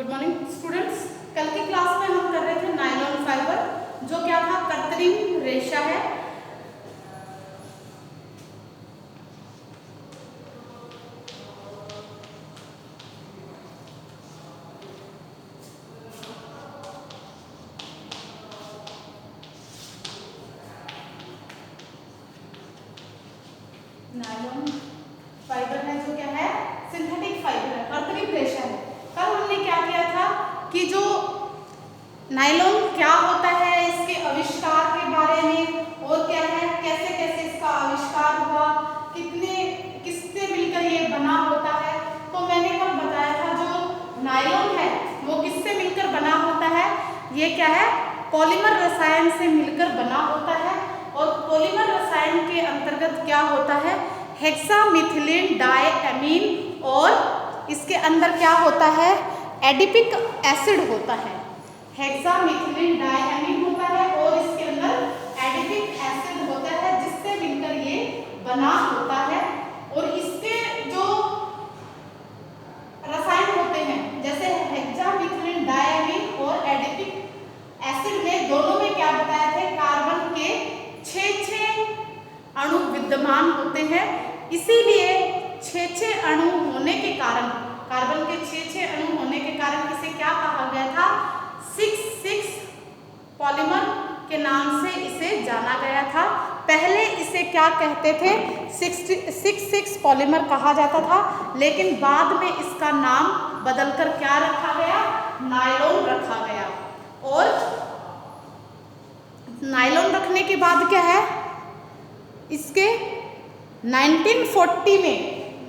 Good morning students. कल की class में हम कर रहे थे नायलॉन फाइबर, जो क्या था, कृत्रिम रेशा है। नायलॉन फाइबर है जो क्या है, सिंथेटिक फाइबर है, कृत्रिम रेशा है। कल हमने क्या किया था कि जो नायलॉन क्या होता है, इसके आविष्कार के बारे में, और क्या है, कैसे कैसे इसका आविष्कार हुआ, किससे मिलकर ये बना होता है। तो मैंने कल बताया था जो नायलॉन है वो किससे मिलकर बना होता है, ये क्या है, पॉलीमर रसायन से मिलकर बना होता है। और पॉलीमर रसायन के अंतर्गत क्या होता है, हेक्सामिथिलीन डायएमीन, और इसके अंदर क्या होता है, एडिपिक एसिड होता है। हेक्सामिथिलीन डायएमीन होता है और इसके अंदर एडिपिक एसिड होता है, जिससे मिलकर ये बना होता है। और इसके जो रसायन होते हैं, जैसे हेक्सामिथिलीन डायएमीन और एडिपिक एसिड में दोनों में क्या बताया थे, कार्बन के 6 अणु विद्यमान होते हैं। इसीलिए 6 अणु होने के कारण, कार्बन के 6 अणु होने के कारण इसे क्या कहा गया था, 6 पॉलीमर के नाम से इसे जाना गया था। पहले इसे क्या कहते थे, 6 पॉलीमर कहा जाता था, लेकिन बाद में इसका नाम बदलकर क्या रखा गया, नायलॉन रखा गया। और नायलॉन रखने के बाद क्या है, इसके 1940 में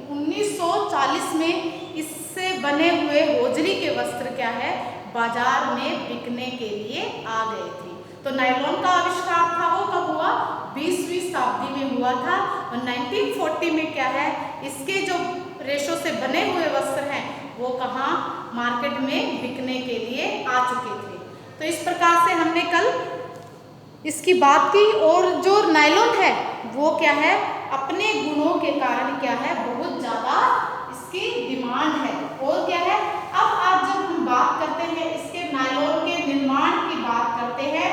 1940 में इससे बने हुए होजरी के वस्त्र क्या है, बाजार में बिकने के लिए आ गए थे। तो नायलॉन का आविष्कार था वो कब हुआ, 20वीं शताब्दी में हुआ था। और 1940 में क्या है, इसके जो रेशों से बने हुए वस्त्र हैं वो कहाँ, मार्केट में बिकने के लिए आ चुके थे। तो इस प्रकार से हमने कल इसकी बात की। और जो नायलॉन है वो क्या है, अपने गुणों के कारण क्या है, बहुत ज़्यादा इसकी डिमांड है। और क्या है, अब आज जब हम बात करते हैं इसके नायलॉन के निर्माण की बात करते हैं,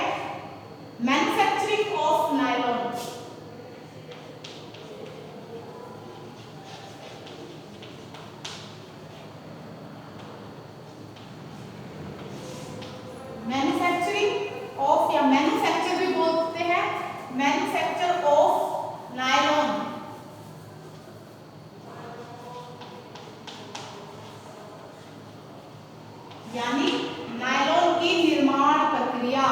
manufacturing of nylon. Manufacturing of, या मैन्युफैक्चर भी बोलते हैं, मैन्युफैक्चर ऑफ नायलॉन। यानी नायलॉन की निर्माण प्रक्रिया।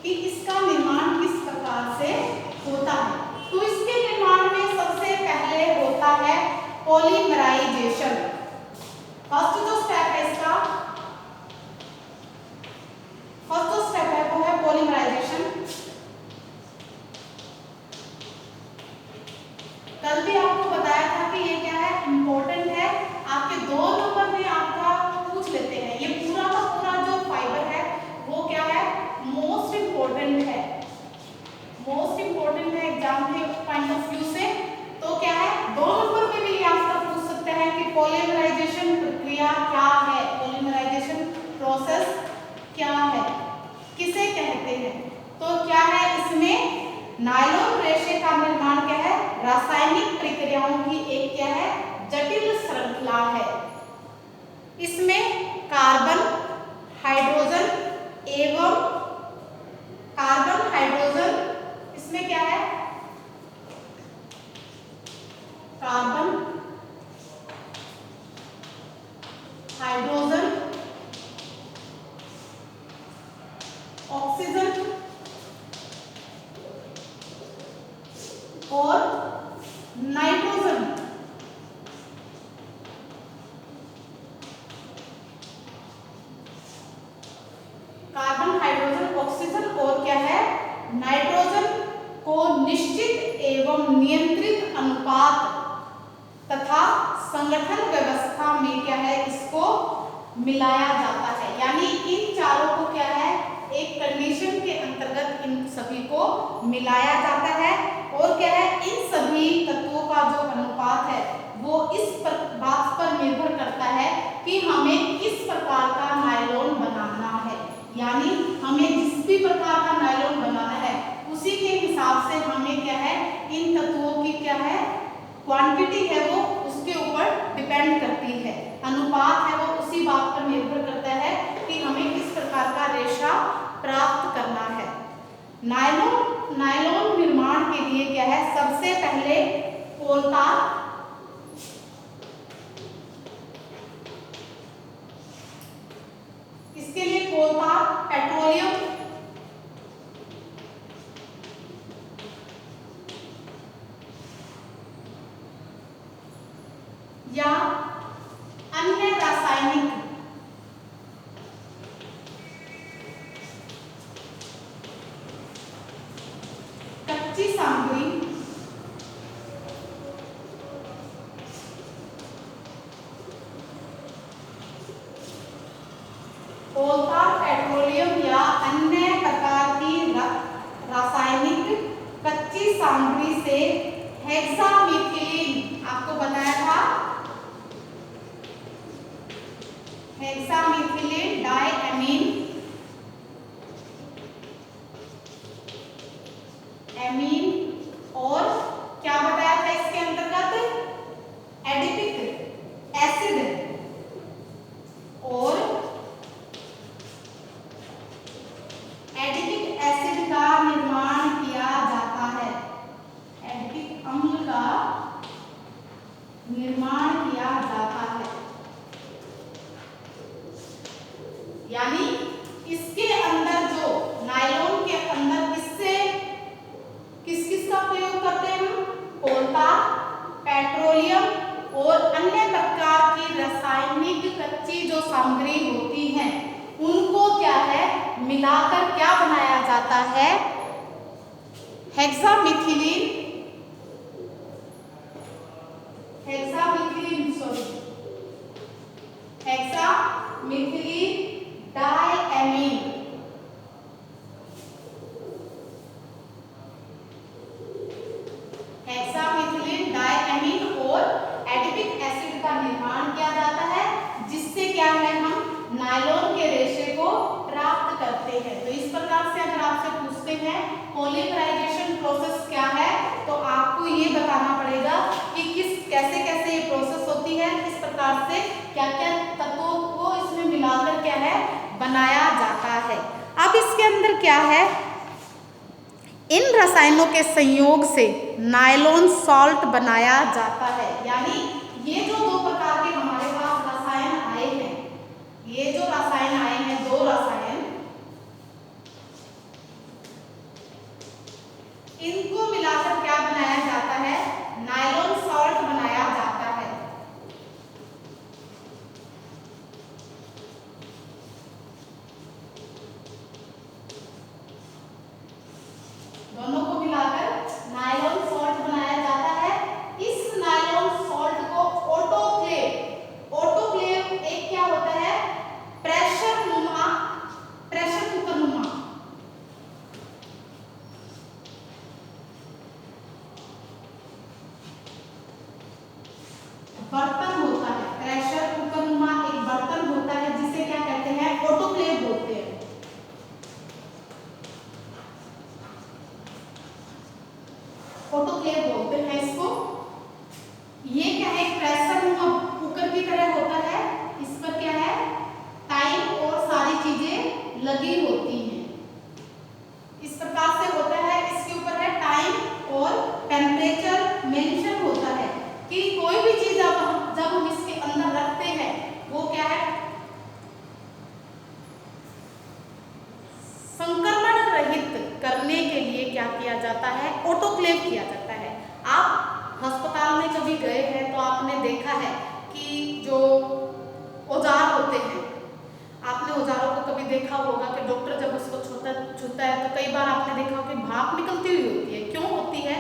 कि इसका निर्माण किस प्रकार से होता है। तो इसके निर्माण में सबसे पहले होता है पॉलीमराइजेशन। फर्स्ट जो स्टेप है इसका, फर्स्ट जो स्टेप है वो है पॉलीमराइजेशन। कल भी आपको बताया था कि ये क्या है, इंपॉर्टेंट है, आपके 2 नंबर में आपका पूछ लेते हैं। ये पूरा का पूरा जो फाइबर है वो क्या है, मोस्ट इंपॉर्टेंट है, मोस्ट इंपॉर्टेंट है एग्जाम के पॉइंट ऑफ व्यू से। तो क्या है, 2 नंबर में भी आपका पूछ सकते हैं कि पॉलीमराइजेशन प्रक्रिया क्या है, पॉलीमराइजेशन प्रोसेस क्या है, किसे कहते हैं। तो क्या है, इसमें नायलॉन रेशे का निर्माण क्या है, रासायनिक प्रक्रियाओं की एक क्या है, जटिल श्रृंखला है। इसमें कार्बन हाइड्रोजन एवं कार्बन हाइड्रोजन, इसमें क्या है, कार्बन हाइड्रोजन, ऑक्सीजन और नाइट्रोजन। कार्बन हाइड्रोजन ऑक्सीजन और क्या है, नाइट्रोजन को निश्चित एवं नियंत्रित अनुपात तथा संगठन व्यवस्था में क्या है, इसको मिलाया जाता है। यानी इन चारों को क्या है, एक कंडीशन के अंतर्गत अंतर्गत इन सभी को मिलाया जाता है। और क्या है, इन सभी तत्वों का जो अनुपात है वो इस बात पर निर्भर करता है कि हमें किस प्रकार का नायलॉन बनाना है। यानी हमें जिस भी प्रकार का नायलॉन बनाना है उसी के हिसाब से हमें क्या है, इन तत्वों की क्या है क्वांटिटी है वो उसके ऊपर डिपेंड करती है। अनुपात है वो उसी बात पर निर्भर करता है कि हमें किस प्रकार का रेशा प्राप्त करना है। नायलॉन निर्माण के लिए क्या है, सबसे पहले कोलतार, इसके लिए कोलतार, पेट्रोलियम या अन्य रासायनिक कच्ची सामग्री कोलतार, पेट्रोलियम या अन्य प्रकार की रासायनिक कच्ची सामग्री से हेक्सामिथिलीन, आपको बताया था हेक्सामिथिलीन डायएमीन और क्या बताया था इसके अंतर्गत एडिपिक एसिड और एडिपिक एसिड का निर्माण किया जाता है। एडिपिक अम्ल का निर्माण किया जाता है। यानी इसके अंदर जो नायलॉन के अंदर इससे किस किस का प्रयोग करते हैं हम, कोलतार, पेट्रोलियम और अन्य प्रकार की रासायनिक कच्ची जो सामग्री होती हैं उनको क्या है मिलाकर क्या बनाया जाता है, हेक्सामिथिलीन डायएमीन हेक्सामिथिलीन डायएमीन और एडिपिक एसिड का निर्माण किया जाता है, जिससे क्या है हम नायलॉन के रेशे को प्राप्त करते हैं। तो इस प्रकार से अगर आपसे पूछते हैं पॉलीमराइजेशन प्रोसेस क्या है तो आपको ये बताना पड़ेगा कि कैसे कैसे ये प्रोसेस होती है, किस प्रकार से क्या क्या तत्वों को इसमें मिलाकर क्या है बनाया जाता है। अब इसके अंदर क्या है, इन रसायनों के संयोग से नायलॉन सॉल्ट बनाया जाता है। यानी ये जो दो प्रकार के हमारे पास रसायन आए हैं, ये जो रसायन आए हैं दो रसायन, इनको मिलाकर क्या बनाया जाता है, नायलॉन सॉल्ट बनाया जाता है। दोनों को मिलाकर नायलॉन सॉल्ट बनाया जाता है। इस नायलॉन सॉल्ट को ऑटोक्लेव एक क्या होता है, प्रेशर कुकर नुमा बर्तन होता है। प्रेशर कुकर नुमा एक बर्तन होता है जिसे क्या कहते हैं, ऑटोक्लेव बोलते हैं। ऑटोक्लेव बोलते हैं इसको। ये क्या है, प्रेशर कुकर की तरह होता है। इस पर क्या है, टाइम और सारी चीजें लगी होती हैं। इस प्रकार से होता है, इसके ऊपर है टाइम और टेम्परेचर मेंशन होता है कि कोई भी चीज जब हम इसके अंदर रखते हैं वो क्या है, संक्रमण रहित करने के लिए क्या किया जाता है, ऑटोक्लेव किया जाता है। आप अस्पताल में कभी गए हैं तो आपने देखा है कि जो औजार होते हैं, आपने औजारों को कभी देखा होगा कि डॉक्टर जब उसको छूता है तो कई बार आपने देखा कि भाप निकलती हुई होती है। क्यों होती है,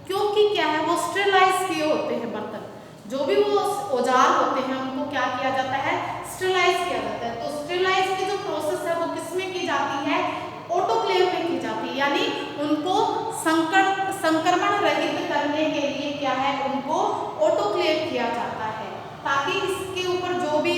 क्योंकि क्या है वो स्टेरिलाइज किए होते हैं बर्तन। जो भी वो औजार होते हैं उनको क्या किया जाता है, स्टेरिलाइज किया जाता है। तो स्टेरिलाइज की जो प्रोसेस है वो किसमें की जाती है, ऑटोक्लेव में की संक्रमण रहित करने के लिए क्या है, उनको ऑटोक्लेव किया जाता है, ताकि इसके ऊपर जो भी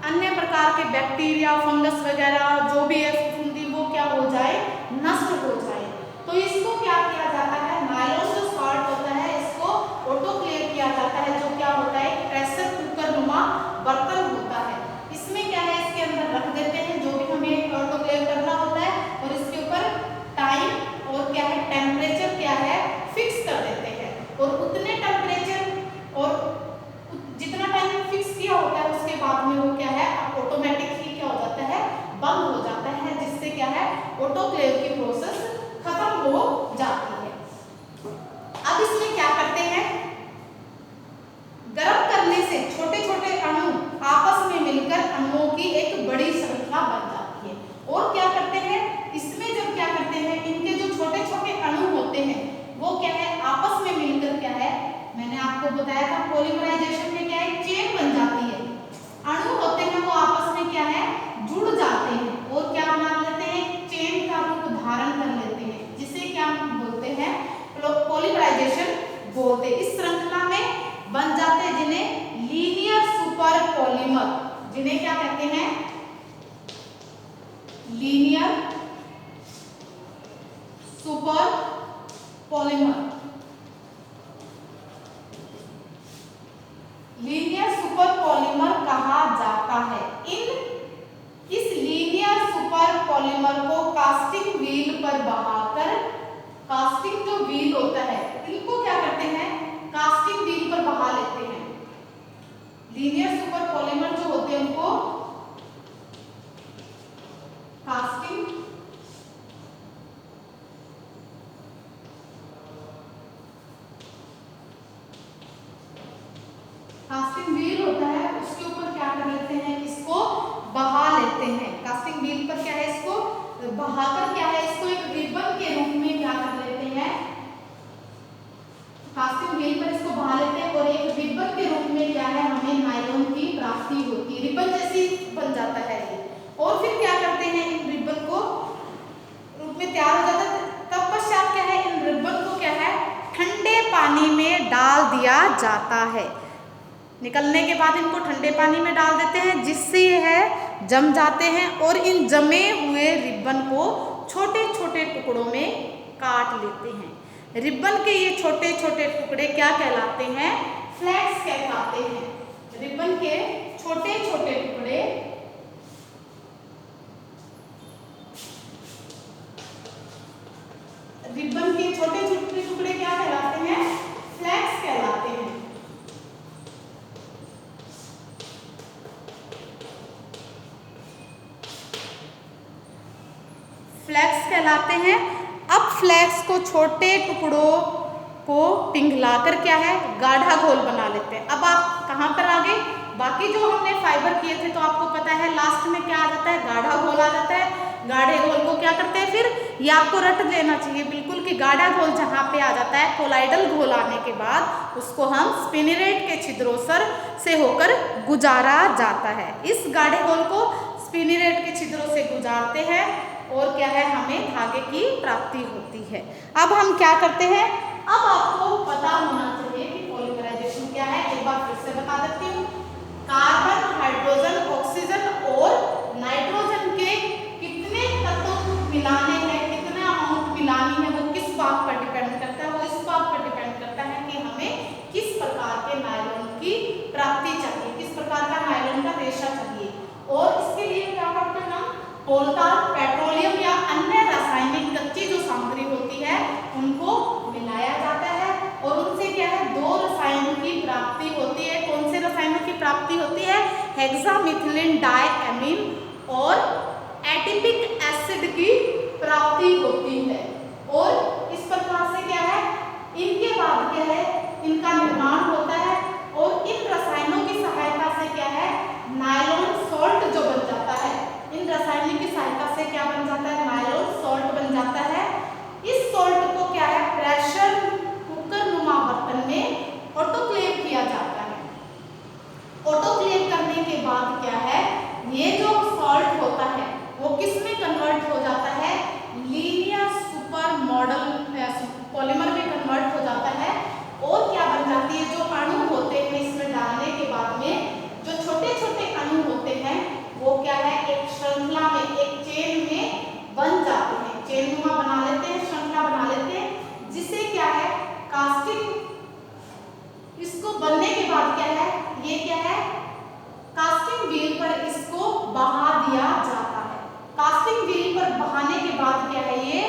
अन्य प्रकार के बैक्टीरिया, फंगस वगैरह जो भी है फफूंदी, वो क्या हो जाए, नष्ट हो जाए। तो इसको क्या किया जाता है, नायलॉन जो सॉल्ट होता है इसको ऑटोक्लेव किया जाता है, जो क्या होता है, प्रेशर कुकर नुमा बर्तन होता है। इसमें क्या है, इसके अंदर रख देते हैं जो भी हमें ऑटोक्लेव करना होता है, और इसके ऊपर टाइम और क्या है, टेम्परेचर क्या है, फिक्स कर देते हैं, और उतने टेम्परेचर और जितना टाइम फिक्स किया होता है उसके बाद में वो क्या है, ऑटोमेटिकली क्या हो जाता है, बंद हो जाता है, जिससे क्या है, ऑटोक्लेव की प्रोसेस खत्म हो जाती है। अब इसमें क्या करते हैं, गर्म करने से छोटे छोटे अणु आपस में मिलकर अणुओं की एक बड़ी श्रृंखला बन जाती है। और क्या करते हैं, इसमें जब क्या करते हैं, इनके जो छोटे छोटे अणु होते हैं वो क्या है, आपस में मिलकर क्या है, मैंने आपको बताया था पॉलीमराइजेशन में क्या है, चेन बन जाती है, अणु होते हैं वो आपस में क्या है, जुड़ जाते हैं, और क्या बना लेते हैं, चेन का रूप धारण कर लेते हैं, जिसे क्या बोलते हैं, पॉलीमराइजेशन बोलते हैं। इस श्रृंखला में बन जाते हैं जिन्हें लीनियर सुपर पॉलीमर, जिन्हें क्या कहते हैं, linear super polymer. Linear super polymer कहा जाता है। इस लीनियर सुपर पॉलीमर को कास्टिंग व्हील पर बहाकर, कास्टिंग जो व्हील होता है इनको क्या करते हैं, कास्टिंग व्हील पर बहा लेते हैं। लीनियर सुपर पॉलीमर जो होते हैं उनको कास्टिंग व्हील होता है, उसके ऊपर क्या कर लेते हैं, इसको बहा लेते हैं। कास्टिंग व्हील पर क्या है, इसको बहाकर क्या है, इसको एक रिबन के रूप में क्या कर लेते हैं, कास्टिंग व्हील पर इसको बहा लेते हैं, और एक रिबन के रूप में क्या है, हमें नायलॉन की प्राप्ति होती है, रिबन जैसी बन जाता है ये। और फिर क्या करते हैं, इन रिबन को रूप में तैयार हो जाता है। तत्पश्चात क्या है, इन रिबन को क्या है, ठंडे पानी में डाल दिया जाता है। निकलने के बाद इनको ठंडे पानी में डाल देते हैं, जिससे है जम जाते हैं, और इन जमे हुए रिबन को छोटे छोटे टुकड़ों में काट लेते हैं। रिबन के ये छोटे छोटे टुकड़े क्या कहलाते हैं, फ्लैक्स कहलाते हैं। रिबन के छोटे छोटे टुकड़े रिबन के छोटे छोटे टुकड़े क्या कहलाते हैं, फ्लैक्स कहलाते हैं। फ्लैक्स कहलाते हैं। अब फ्लैक्स को छोटे टुकड़ों को पिघलाकर क्या है, गाढ़ा घोल बना लेते हैं। अब आप कहाँ पर आ गए, बाकी जो हमने फाइबर किए थे तो आपको पता है लास्ट में क्या आ जाता है, गाढ़ा घोल आ जाता है। गाढ़े घोल को क्या करते हैं, फिर ये आपको रट लेना चाहिए बिल्कुल कि गाढ़ा घोल जहाँ पे आ जाता है, कोलाइडल घोल आने के बाद उसको हम स्पिनरेट के छिद्रों से होकर गुजारा जाता है। इस गाढ़े घोल को स्पिनरेट के छिद्रों से गुजारते हैं, और क्या है, हमें धागे की प्राप्ति होती है। अब हम क्या करते हैं, अब आपको पता होना चाहिए कि पॉलीमराइजेशन क्या है, एक बार फिर से बता देती हूँ। कार्बन, हाइड्रोजन, ऑक्सीजन और नाइट्रोजन के कितने तत्व मिलाने हैं, कितना अमाउंट मिलानी है, वो किस बात पर डिपेंड करता है, वो इस बात पर डिपेंड करता है कि हमें किस प्रकार के नायलॉन की प्राप्ति चाहिए, किस प्रकार का नायलॉन का रेशा चाहिए। और इसके लिए क्या करते हैं, हम कोलता, पेट्रोलियम या अन्य रासायनिक कच्ची जो सामग्री होती है उनको मिलाया जाता है, और उनसे क्या है, दो रसायनों की प्राप्ति होती है। कौन से रसायनों की प्राप्ति होती है, हेक्सामिथिलीन डायएमीन और एटिपिक एसिड की प्राप्ति होती है। और इस प्रकार से क्या है, इनके बाद क्या है, इनका निर्माण होता है, और इन रसायनों की सहायता से क्या है, नायलॉन सॉल्ट जो बन जाता है। इन रसायनों की सहायता से क्या बन जाता है, नायलॉन सॉल्ट बन जाता है। इस सॉल्ट को क्या है, प्रेशर कुकर नुमा बर्तन में ऑटोक्लेव किया जाता है। ऑटोक्लेव करने के बाद क्या है, ये जो सॉल्ट होता है वो किस में कन्वर्ट हो जाता है, लीनियर सुपर मॉडल पॉलीमर में कन्वर्ट हो जाता है और क्या बन जाती है, जो अणु होते हैं इसमें डालने के बाद में जो छोटे छोटे अणु होते हैं वो क्या है, एक श्रृंखला में, एक चेन में बन जाते हैं, चेनुमा बना लेते हैं, श्रृंखला बना लेते हैं, जिसे क्या है कास्टिंग, इसको बनने के बाद क्या है, ये क्या है कास्टिंग व्हील पर इसको बहा दिया जाता है। कास्टिंग व्हील पर बहाने के बाद क्या है, ये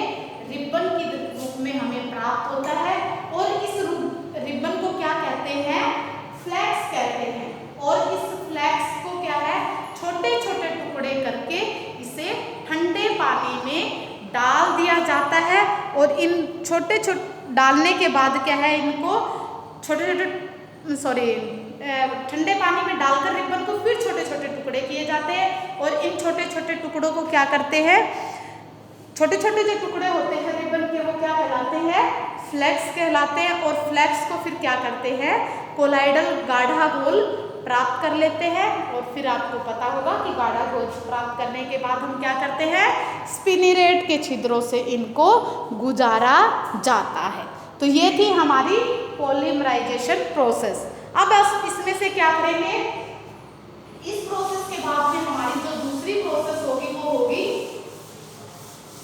रिबन के रूप में हमें प्राप्त होता है और इस रिबन को क्या कहते हैं, फ्लैक्स कहते हैं। और इस फ्लैक्स को क्या है, छोटे छोटे टुकड़े करके इसे ठंडे पानी में डाल दिया जाता है और इन छोटे छोटे डालने के बाद क्या है, इनको छोटे छोटे ठंडे पानी में डालकर रिबन को फिर छोटे छोटे टुकड़े किए जाते हैं और इन छोटे छोटे टुकड़ों को क्या करते हैं, छोटे छोटे जो टुकड़े होते हैं रिबन के वो क्या कहलाते हैं, फ्लैक्स कहलाते हैं। और फ्लैक्स को फिर क्या करते हैं, कोलाइडल गाढ़ा घोल प्राप्त कर लेते हैं। और फिर आपको पता होगा कि गाढ़ा घोल प्राप्त करने के बाद हम क्या करते हैं, स्पिनिरेट के छिद्रों से इनको गुजारा जाता है। तो ये थी हमारी पॉलीमराइजेशन प्रोसेस। अब इसमें से क्या करेंगे, इस प्रोसेस के बाद में हमारी जो दूसरी प्रोसेस होगी वो होगी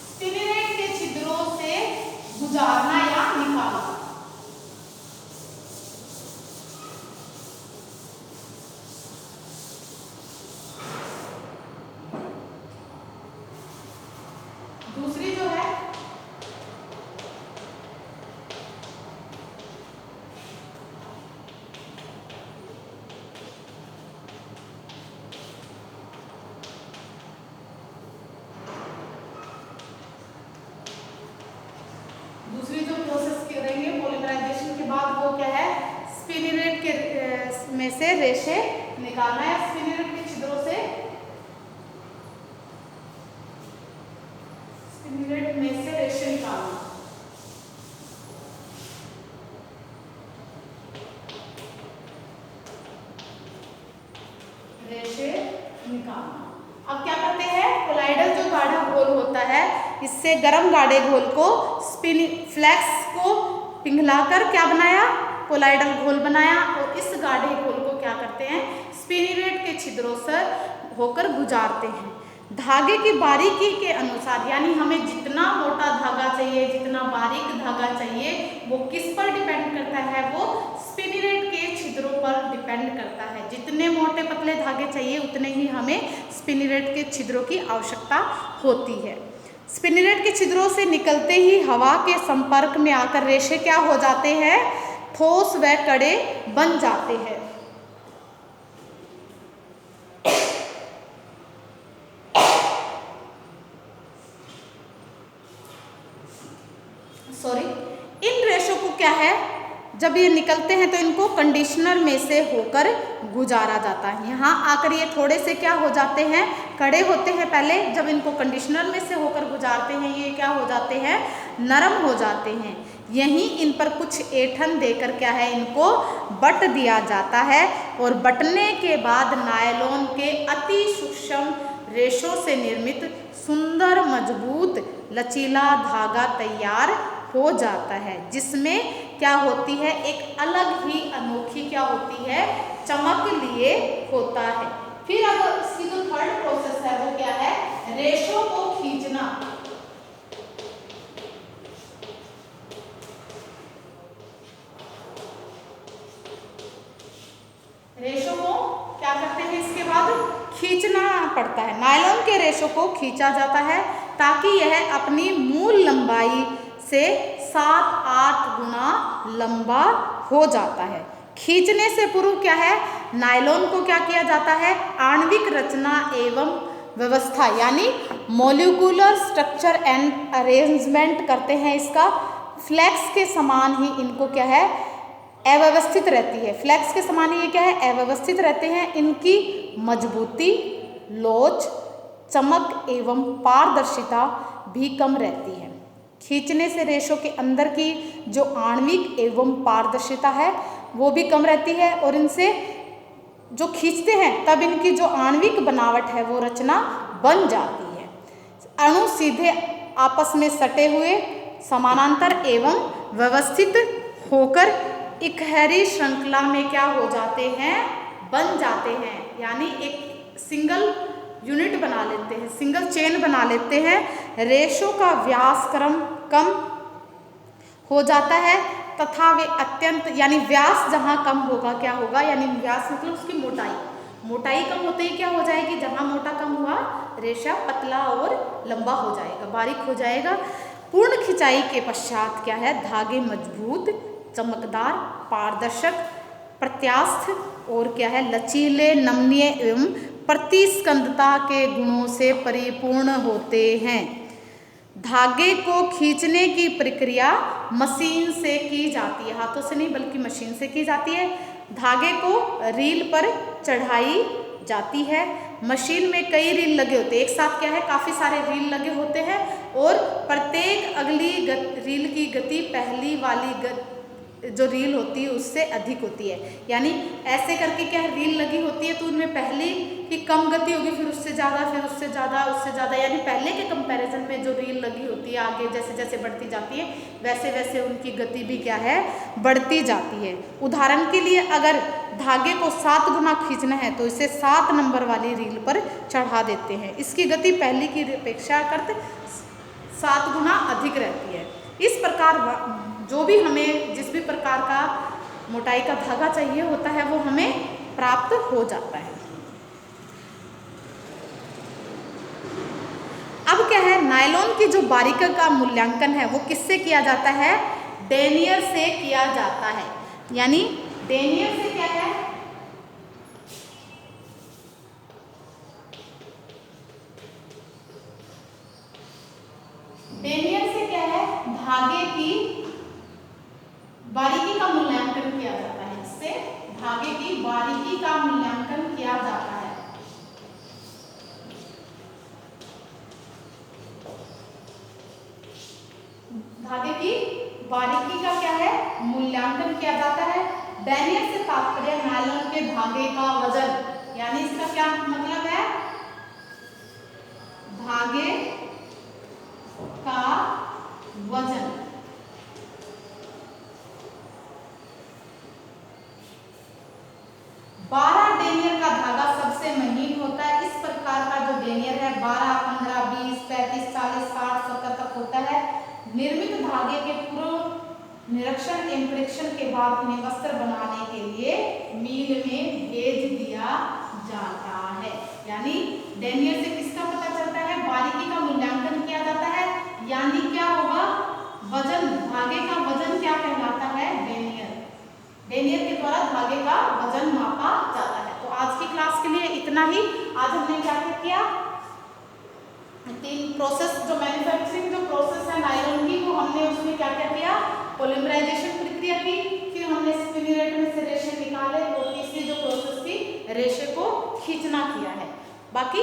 स्पिनिरेट के छिद्रों से गुजारना या निकालना। दूसरी जो है प्रोसेस करेंगे पॉलीमराइजेशन के बाद वो क्या है, स्पिनिरेट के में से रेशे निकालना है, स्पिनिरेट के छिद्रों से, स्पिनिरेट में से रेशे निकालना। रेशे निकालना। अब क्या करते हैं, कोलाइडल जो गाढ़ा घोल होता है इससे गर्म गाढ़े घोल को फ्लैक्स को पिघलाकर क्या बनाया, कोलाइडल घोल बनाया और इस गाढ़े घोल को क्या करते हैं, स्पिनिरेट के छिद्रों से होकर गुजारते हैं। धागे की बारीकी के अनुसार, यानी हमें जितना मोटा धागा चाहिए, जितना बारीक धागा चाहिए, वो किस पर डिपेंड करता है, वो स्पिनिरेट के छिद्रों पर डिपेंड करता है। जितने मोटे पतले धागे चाहिए उतने ही हमें स्पिनिरेट के छिद्रों की आवश्यकता होती है। स्पिनिरेट के छिद्रों से निकलते ही हवा के संपर्क में आकर रेशे क्या हो जाते हैं, ठोस व कड़े बन जाते हैं। इन रेशों को क्या है, जब ये निकलते हैं तो इनको कंडीशनर में से होकर गुजारा जाता है। यहाँ आकर ये थोड़े से क्या हो जाते हैं, कड़े होते हैं पहले, जब इनको कंडीशनर में से होकर गुजारते हैं ये क्या हो जाते हैं, नरम हो जाते हैं। यहीं इन पर कुछ ऐंठन देकर क्या है, इनको बट दिया जाता है और बटने के बाद नायलॉन के अति सूक्ष्म रेशों से निर्मित सुंदर मजबूत लचीला धागा तैयार हो जाता है, जिसमें क्या होती है, एक अलग ही अनोखी क्या होती है, चमक लिए होता है। फिर अगर इसकी जो थर्ड प्रोसेस है वो क्या है, रेशों को खींचना। रेशों को क्या करते हैं, इसके बाद खींचना पड़ता है। नायलॉन के रेशों को खींचा जाता है ताकि यह अपनी मूल लंबाई से 7-8 गुना लंबा हो जाता है। खींचने से पूर्व क्या है, नायलॉन को क्या किया जाता है, आणविक रचना एवं व्यवस्था यानी मॉलिक्यूलर स्ट्रक्चर एंड अरेंजमेंट करते हैं। इसका फ्लैक्स के समान ही इनको क्या है, अव्यवस्थित रहती है। फ्लैक्स के समान ही ये क्या है, अव्यवस्थित रहते हैं। इनकी मजबूती, लोच, चमक एवं पारदर्शिता भी कम रहती है। खींचने से रेशों के अंदर की जो आणविक एवं पारदर्शिता है वो भी कम रहती है और इनसे जो खींचते हैं तब इनकी जो आणविक बनावट है वो रचना बन जाती है। अणु सीधे आपस में सटे हुए समानांतर एवं व्यवस्थित होकर इकहरी श्रृंखला में क्या हो जाते हैं, बन जाते हैं। यानी एक सिंगल यूनिट बना लेते हैं, सिंगल चेन बना लेते हैं। रेशों का व्यास कम हो जाता है तथा वे अत्यंत, यानी व्यास जहाँ कम होगा क्या होगा, यानी व्यास मतलब उसकी मोटाई कम होते ही क्या हो जाएगी, जहाँ मोटा कम हुआ रेशा पतला और लंबा हो जाएगा, बारीक हो जाएगा। पूर्ण खिंचाई के पश्चात क्या है, धागे मजबूत, चमकदार, पारदर्शक, प्रत्यास्थ और क्या है, लचीले, नमनीय एवं प्रतिस्कंदता के गुणों से परिपूर्ण होते हैं। धागे को खींचने की प्रक्रिया मशीन से की जाती है, हाथों से नहीं बल्कि मशीन से की जाती है। धागे को रील पर चढ़ाई जाती है। मशीन में कई रील लगे होते हैं, एक साथ क्या है, काफ़ी सारे रील लगे होते हैं और प्रत्येक अगली रील की गति पहली वाली जो रील होती है उससे अधिक होती है। यानी ऐसे करके क्या है, रील लगी होती है तो उनमें पहली की कम गति होगी, फिर उससे ज़्यादा, फिर उससे ज़्यादा, उससे ज़्यादा, यानी पहले के कंपैरिजन में जो रील लगी होती है आगे जैसे जैसे बढ़ती जाती है वैसे वैसे उनकी गति भी क्या है, बढ़ती जाती है। उदाहरण के लिए अगर धागे को 7 गुना खींचना है तो इसे 7 नंबर वाली रील पर चढ़ा देते हैं। इसकी गति पहली की अपेक्षाकृत 7 गुना अधिक रहती है। इस प्रकार जो भी हमें जिस भी प्रकार का मोटाई का धागा चाहिए होता है वो हमें प्राप्त हो जाता है। अब क्या है, नायलॉन की जो बारीकी का मूल्यांकन है वो किससे किया जाता है, डेनियर से किया जाता है। यानी डेनियर से क्या है, डेनियर से क्या है, धागे की बारीकी का मूल्यांकन किया जाता है। इससे धागे की बारीकी का मूल्यांकन किया जाता है। धागे की बारीकी का क्या है, मूल्यांकन किया जाता है। डेनियर से तात्पर्य नायलॉन के धागे का वजन, यानी इसका क्या मतलब है, धागे का वजन। डेनियर का धागा सबसे महीन होता है। इस प्रकार का जो डेनियर है 12, 15, 20, 35, 40, 60, 70 तक होता है। निर्मित धागे के पूर्व निरीक्षण एवं परीक्षण के बाद उन्हें वस्त्र बनाने के लिए मील में भेज दिया जाता है। यानी डेनियर से किसका पता चलता है, बारीकी का मूल्यांकन किया जाता है। यानी क्या होगा, वजन, धागे का वजन क्या कहलाता है, डेनियर। डेनियर के द्वारा धागे का वजन मापा जाता है। तो आज की क्लास के लिए इतना ही। आज हमने क्या किया, 3 प्रोसेस, जो मैन्युफैक्चरिंग जो प्रोसेस है नायलॉन की, वो हमने उसमें क्या क्या किया, पॉलीमराइजेशन प्रक्रिया की, फिर हमने स्पिनिंग में से रेशे निकाले और तीसरी जो प्रोसेस थी रेशे को खींचना किया है। बाकी